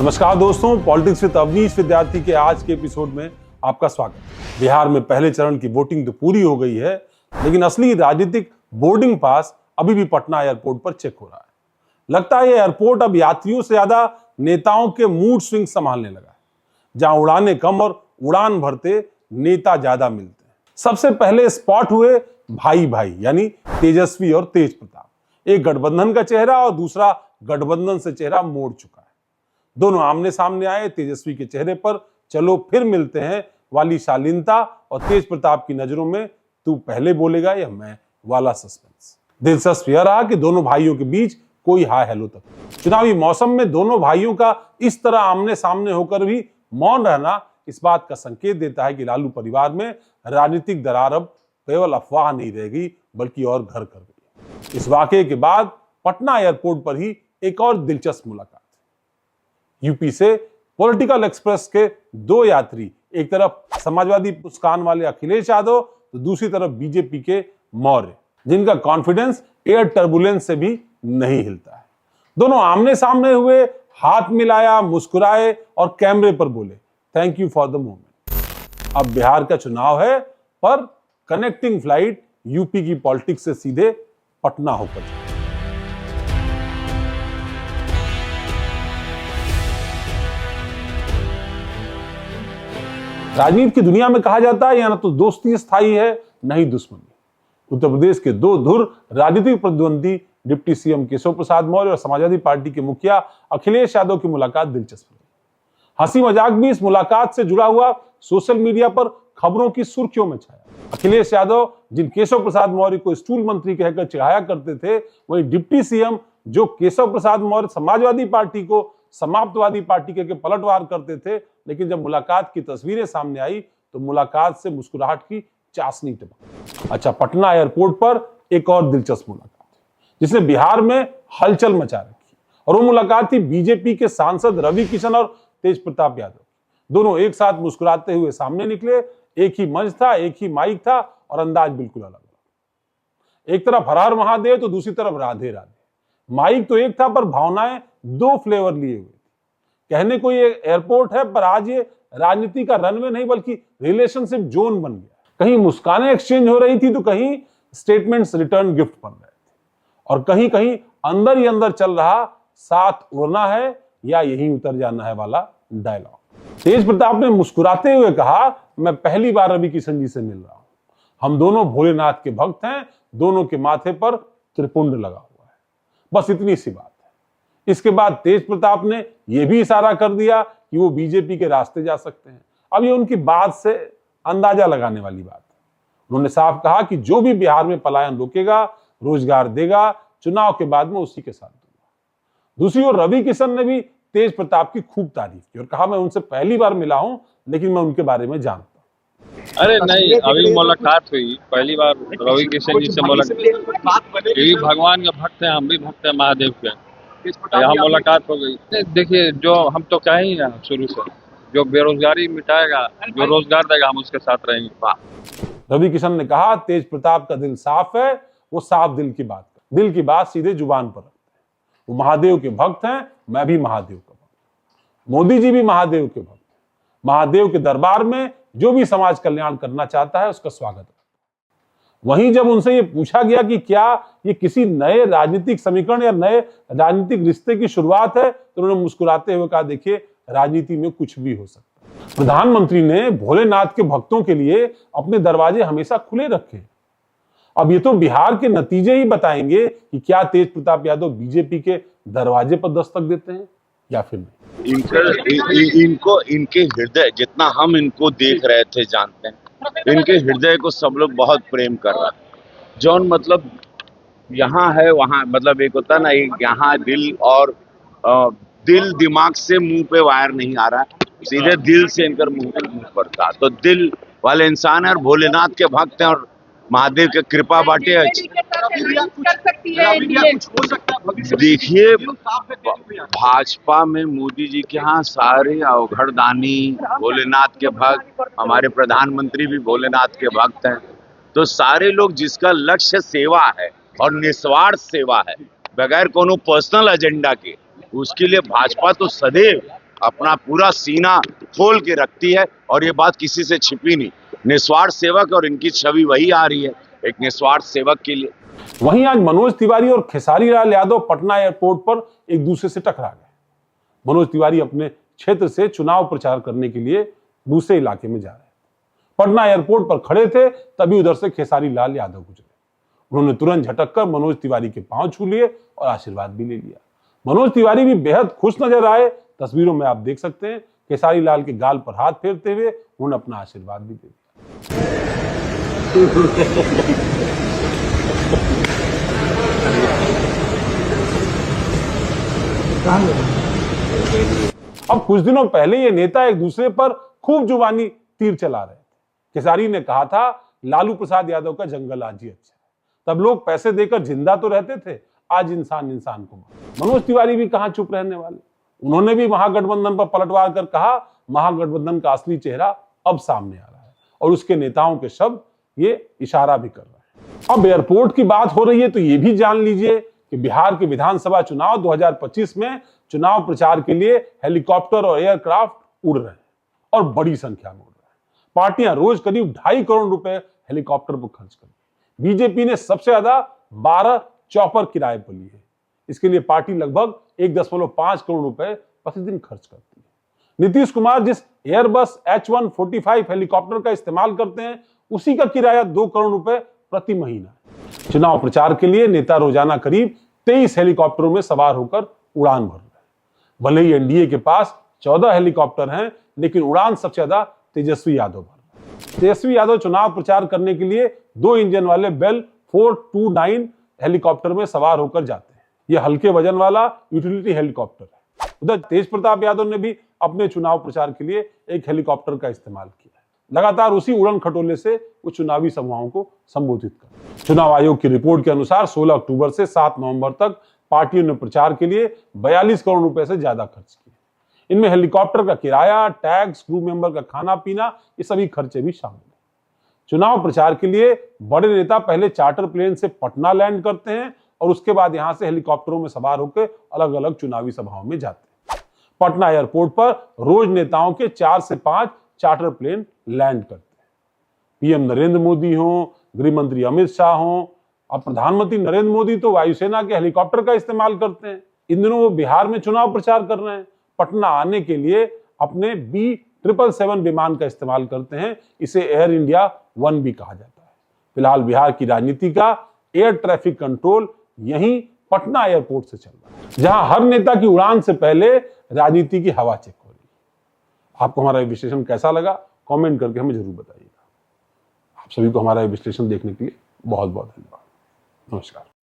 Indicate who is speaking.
Speaker 1: नमस्कार दोस्तों, politics with Awanish विद्यार्थी के आज के एपिसोड में आपका स्वागत। बिहार में पहले चरण की वोटिंग तो पूरी हो गई है, लेकिन असली राजनीतिक बोर्डिंग पास अभी भी पटना एयरपोर्ट पर चेक हो रहा है। लगता है ये एयरपोर्ट अब यात्रियों से ज्यादा नेताओं के मूड स्विंग संभालने लगा है, जहां उड़ाने कम और उड़ान भरते नेता ज्यादा मिलते हैं। सबसे पहले स्पॉट हुए भाई भाई यानी तेजस्वी और तेज प्रताप। एक गठबंधन का चेहरा और दूसरा गठबंधन से चेहरा मोड़ चुका है। दोनों आमने सामने आए। तेजस्वी के चेहरे पर चलो फिर मिलते हैं वाली शालीनता और तेज प्रताप की नजरों में तू पहले बोलेगा या मैं वाला सस्पेंस। दिलचस्प यह रहा कि दोनों भाइयों के बीच कोई हाय हेलो तक। चुनावी मौसम में दोनों भाइयों का इस तरह आमने सामने होकर भी मौन रहना इस बात का संकेत देता है कि लालू परिवार में राजनीतिक दरार अब केवल अफवाह नहीं रह गई बल्कि और घर कर गई। इस वाकये के बाद पटना एयरपोर्ट पर ही एक और दिलचस्प मुलाकात। यूपी से पॉलिटिकल एक्सप्रेस के दो यात्री, एक तरफ समाजवादी मुस्कान वाले अखिलेश यादव तो दूसरी तरफ बीजेपी के मौर्य, जिनका कॉन्फिडेंस एयर टर्बुलेंस से भी नहीं हिलता है। दोनों आमने सामने हुए, हाथ मिलाया, मुस्कुराए और कैमरे पर बोले thank you for the moment. अब बिहार का चुनाव है, पर कनेक्टिंग फ्लाइट यूपी की पॉलिटिक्स से सीधे पटना होकर जाए। राजनीति की दुनिया में कहा जाता है या ना तो दोस्ती स्थायी है न ही दुश्मनी। उत्तर प्रदेश के दो धुर राजनीतिक प्रतिद्वंदी डिप्टी सीएम केशव प्रसाद मौर्य और समाजवादी पार्टी के मुखिया अखिलेश यादव की मुलाकात दिलचस्प रही। हंसी मजाक भी इस मुलाकात से जुड़ा हुआ सोशल मीडिया पर खबरों की सुर्खियों में छाया। अखिलेश यादव, जिन केशव प्रसाद मौर्य को स्टूल मंत्री कहकर चिढ़ाया करते थे, वहीं डिप्टी सीएम जो केशव प्रसाद मौर्य समाजवादी पार्टी को समाप्तवादी पार्टी के पलटवार करते थे, लेकिन जब मुलाकात की तस्वीरें सामने आई तो मुलाकात से मुस्कुराहट की चाशनी टपकी। अच्छा, पटना एयरपोर्ट पर एक और दिलचस्प मुलाकात जिसने बिहार में हलचल मचा रखी, और वो मुलाकात थी बीजेपी के सांसद रवि किशन और तेज प्रताप यादव। दोनों एक साथ मुस्कुराते हुए सामने निकले। एक ही मंच था, एक ही माइक था और अंदाज बिल्कुल अलग अलग। एक तरफ हर हर महादेव तो दूसरी तरफ राधे राधे। माइक तो एक था पर भावनाएं दो फ्लेवर लिए हुए। कहने को ये एयरपोर्ट है, पर आज ये राजनीति का रनवे नहीं बल्कि रिलेशनशिप जोन बन गया। कहीं मुस्कानें एक्सचेंज हो रही थी तो कहीं स्टेटमेंट्स रिटर्न गिफ्ट बन रहे थे, और कहीं कहीं अंदर ही अंदर चल रहा साथ उड़ना है या यहीं उतर जाना है वाला डायलॉग। तेज प्रताप ने मुस्कुराते हुए कहा, मैं पहली बार रवि किशन जी से मिल रहा हूं। हम दोनों भोलेनाथ के भक्त हैं, दोनों के माथे पर त्रिपुंड लगा हुआ है। बस इतनी सी बात है। इसके बाद तेज प्रताप ने यह भी इशारा कर दिया कि वो बीजेपी के रास्ते जा सकते हैं। अब ये उनकी बात से अंदाजा लगाने वाली बात है। उन्होंने साफ कहा कि जो भी बिहार में पलायन रोकेगा, रोजगार देगा, चुनाव के बाद में उसी के साथ दूंगा। दूसरी ओर रवि किशन ने भी तेज प्रताप की खूब तारीफ की और कहा, मैं उनसे पहली बार मिला हूं, लेकिन मैं उनके बारे में जानता हूं।
Speaker 2: अरे नहीं, अभी मुलाकात हुई, पहली बार रवि किशन जी से मुलाकात। ये भी भगवान के भक्त हैं, हम भी भक्त हैं महादेव के। यहाँ मुलाकात हो गई। देखिए, जो हम तो कहे ही हैं शुरू से, जो बेरोजगारी मिटाएगा, जो रोजगार देगा, हम उसके साथ रहेंगे।
Speaker 1: रवि किशन ने कहा, तेज प्रताप का दिल साफ है, वो साफ दिल की बात कर, दिल की बात सीधे जुबान पर रखते हैं। वो महादेव के भक्त हैं, मैं भी महादेव का भक्त। मोदी जी भी महादेव के भक्त। महादेव के दरबार में जो भी समाज कल्याण करना चाहता है उसका स्वागत है। वहीं जब उनसे ये पूछा गया कि क्या ये किसी नए राजनीतिक समीकरण या नए राजनीतिक रिश्ते की शुरुआत है, तो उन्होंने मुस्कुराते हुए कहा, देखिए, राजनीति में कुछ भी हो सकता है। प्रधानमंत्री ने भोलेनाथ के भक्तों के लिए अपने दरवाजे हमेशा खुले रखे। अब ये तो बिहार के नतीजे ही बताएंगे कि क्या तेज प्रताप यादव बीजेपी के दरवाजे पर दस्तक देते हैं या फिर नहीं।
Speaker 3: इनको इनके हृदय, जितना हम इनको देख रहे थे, जानते हैं, इनके हृदय को सब लोग बहुत प्रेम कर रहा है। जौन मतलब यहाँ है वहाँ, मतलब एक होता ना, एक यहाँ दिल और दिल दिमाग से मुंह पे वायर नहीं आ रहा है, सीधे दिल से इनकर मुंह पड़ता। तो दिल वाले इंसान है और भोलेनाथ के भक्त हैं और महादेव के कृपा बाटे। देखिए, भाजपा में मोदी जी के यहाँ सारे अवघड़दानी भोलेनाथ के भक्त, हमारे प्रधानमंत्री भी भोलेनाथ के भक्त हैं। तो सारे लोग जिसका लक्ष्य सेवा है और निस्वार्थ सेवा है, बगैर कोनो पर्सनल एजेंडा के, उसके लिए भाजपा तो सदैव अपना पूरा सीना खोल के रखती है और ये बात किसी से छिपी नहीं। निस्वार्थ सेवक और इनकी छवि वही आ रही है, एक निस्वार्थ सेवक के लिए।
Speaker 1: वहीं आज मनोज तिवारी और खेसारी लाल यादव पटना एयरपोर्ट पर एक दूसरे से टकरा गए। मनोज तिवारी अपने क्षेत्र से चुनाव प्रचार करने के लिए दूसरे इलाके में जा रहे थे। पटना एयरपोर्ट पर खड़े थे, तभी उधर से खेसारी लाल यादव गुजरे। उन्होंने तुरंत झटक कर मनोज तिवारी के पांव छू लिए और आशीर्वाद भी ले लिया। मनोज तिवारी भी बेहद खुश नजर आए। तस्वीरों में आप देख सकते हैं, खेसारी लाल के गाल पर हाथ फेरते हुए उन्होंने अपना आशीर्वाद भी दे दिया। अब कुछ दिनों पहले ये नेता एक दूसरे पर खूब जुबानी तीर चला रहे थे। खेसारी ने कहा था, लालू प्रसाद यादव का जंगल आज ही अच्छा है। तब लोग पैसे देकर जिंदा तो रहते थे, आज इंसान इंसान को मार। मनोज तिवारी भी कहां चुप रहने वाले। उन्होंने भी महागठबंधन पर पलटवार कर कहा, महागठबंधन का असली चेहरा अब सामने आ रहा है और उसके नेताओं के शब्द ये इशारा भी कर रहे हैं। अब एयरपोर्ट की बात हो रही है तो ये भी जान लीजिए कि बिहार के विधानसभा चुनाव 2025 में चुनाव प्रचार के लिए हेलीकॉप्टर और एयरक्राफ्ट उड़ रहे हैं और बड़ी संख्या में उड़ रहे हैं। पार्टियां रोज करीब 2.5 करोड़ रुपए हेलीकॉप्टर पर खर्च कर रही है। बीजेपी ने सबसे ज्यादा 12 चॉपर किराए पर लिए है। इसके लिए पार्टी लगभग 1.5 करोड़ रुपए प्रतिदिन खर्च करती है। नीतीश कुमार जिस एयरबस H145 हेलीकॉप्टर का इस्तेमाल करते हैं, उसी का किराया 2 करोड़ रुपए प्रति महीना है। चुनाव प्रचार के लिए नेता रोजाना करीब 23 हेलीकॉप्टरों में सवार होकर उड़ान भर रहे हैं। भले ही एनडीए के पास 14 हेलीकॉप्टर हैं, लेकिन उड़ान सबसे ज्यादा तेजस्वी यादव भर रहे हैं। तेजस्वी यादव चुनाव प्रचार करने के लिए 2 इंजन वाले बेल 429 हेलीकॉप्टर में सवार होकर जाते हैं। यह हल्के वजन वाला यूटिलिटी हेलीकॉप्टर है। उधर तेज प्रताप यादव ने भी अपने चुनाव प्रचार के लिए एक हेलीकॉप्टर का इस्तेमाल किया है। लगातार उसी उड़न खटोले से वो चुनावी सभाओं को संबोधित कर। चुनाव आयोग की रिपोर्ट के अनुसार 16 अक्टूबर से 7 नवंबर तक पार्टियों ने प्रचार के लिए 42 करोड़ रुपए से ज्यादा खर्च किए। इनमें हेलीकॉप्टर का किराया, टैक्स, क्रू मेंबर का खाना पीना, ये सभी खर्चे भी शामिल हैं। चुनाव प्रचार के लिए बड़े नेता पहले चार्टर प्लेन से पटना लैंड करते हैं और उसके बाद यहां से हेलीकॉप्टरों में सवार होकर अलग अलग चुनावी सभाओं में जाते हैं। पटना एयरपोर्ट पर रोज नेताओं के 4 से 5 चार्टर प्लेन लैंड करते हैं। पीएम नरेंद्र मोदी हो, गृह मंत्री अमित शाह हो, अब प्रधानमंत्री नरेंद्र मोदी तो वायुसेना के हेलीकॉप्टर का इस्तेमाल करते हैं। इन दिनों वो बिहार में चुनाव प्रचार कर रहे हैं। पटना आने के लिए अपने B777 विमान का इस्तेमाल करते हैं। इसे एयर इंडिया 1 भी कहा जाता है। फिलहाल बिहार की राजनीति का एयर ट्रैफिक कंट्रोल यहीं पटना एयरपोर्ट से चल रहा है, जहां हर नेता की उड़ान से पहले राजनीति की हवा चेक हो रही है। आपको हमारा विश्लेषण कैसा लगा, कमेंट करके हमें जरूर बताइएगा। आप सभी को हमारा विश्लेषण देखने के लिए बहुत बहुत धन्यवाद। नमस्कार।